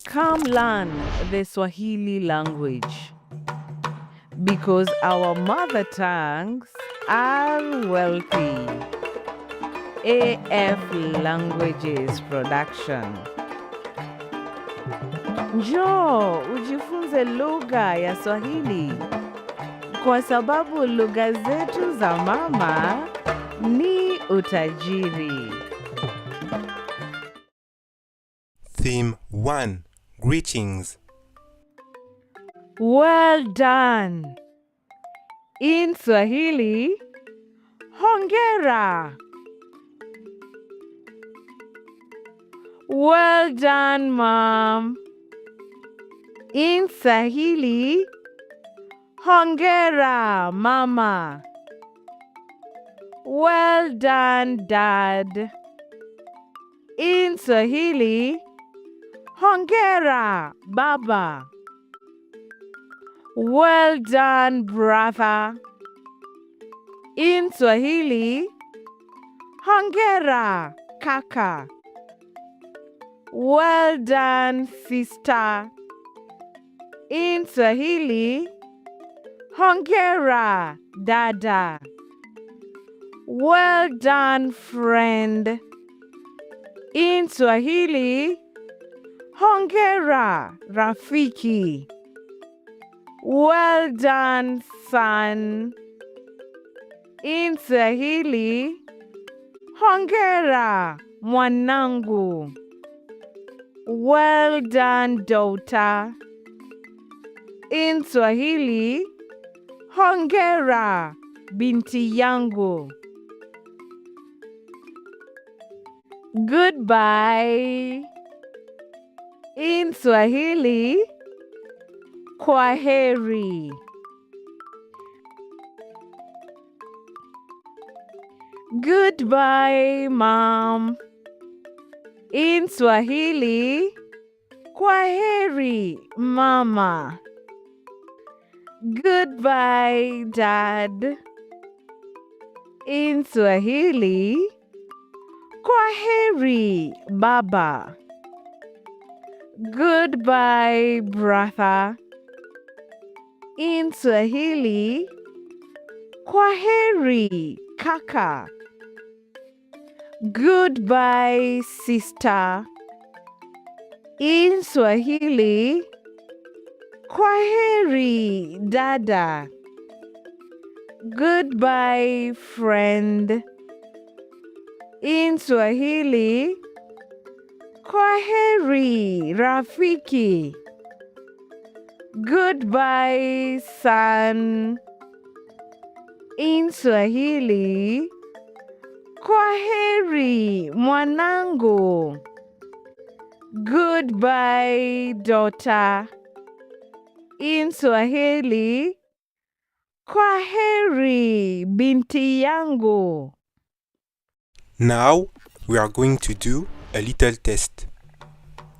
Come learn the Swahili language because our mother tongues are wealthy. AFLanguages Production. Njoo ujifunze lugha ya Swahili kwa sababu lugha zetu za mama ni utajiri. Theme 1. Greetings. Well done. In Swahili, hongera. Well done, Mom. In Swahili, hongera, Mama. Well done, Dad. In Swahili, hongera, Baba. Well done, brother. In Swahili, hongera, kaka. Well done, sister. In Swahili, hongera, dada. Well done, friend. In Swahili, hongera, rafiki. Well done, son. In Swahili, hongera, mwanangu. Well done, daughter. In Swahili, hongera, binti yangu. Goodbye. In Swahili, kwaheri. Goodbye, Mom. In Swahili, kwaheri, Mama. Goodbye, Dad. In Swahili, kwaheri, Baba. Goodbye, brother. In Swahili, kwaheri, kaka. Goodbye, sister. In Swahili, kwaheri, dada. Goodbye, friend. In Swahili, kwaheri, rafiki. Goodbye, son. In Swahili, kwaheri, mwanangu. Goodbye, daughter. In Swahili, kwaheri, binti yangu. Now we are going to do a little test.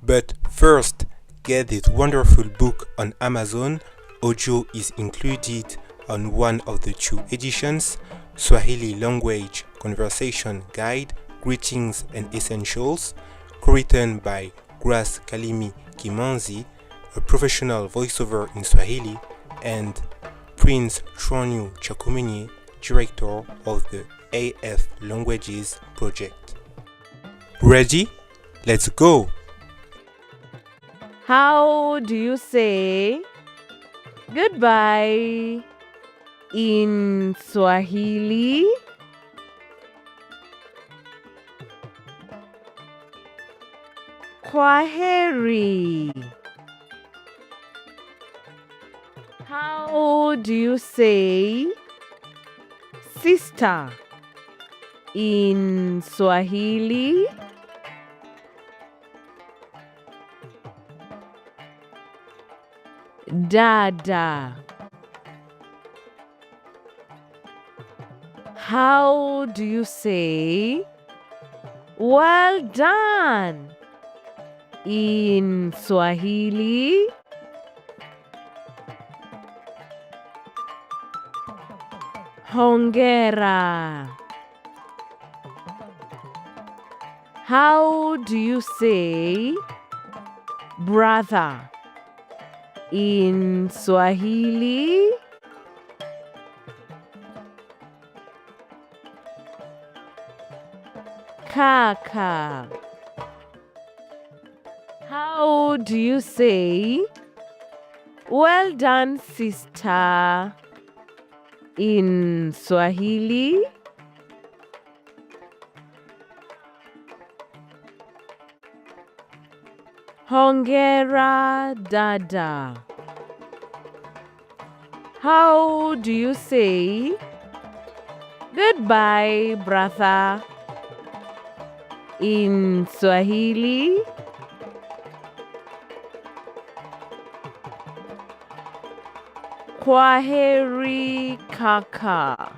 But first, get this wonderful book on Amazon. Audio is included on one of the two editions, Swahili Language Conversation Guide, Greetings and Essentials, co-written by Kalimi Kimanzi, a professional voiceover in Swahili, and Prïnce Tchouangnou-Tchakoumegne, director of the AFLanguages Project. Ready? Let's go! How do you say goodbye in Swahili? Kwaheri. How do you say sister in Swahili? Dada. How do you say well done in Swahili? Hongera. How do you say brother in Swahili? Kaka. How do you say well done, sister in Swahili? Hongera, dada. How do you say goodbye, brother in Swahili? Kwaheri, kaka.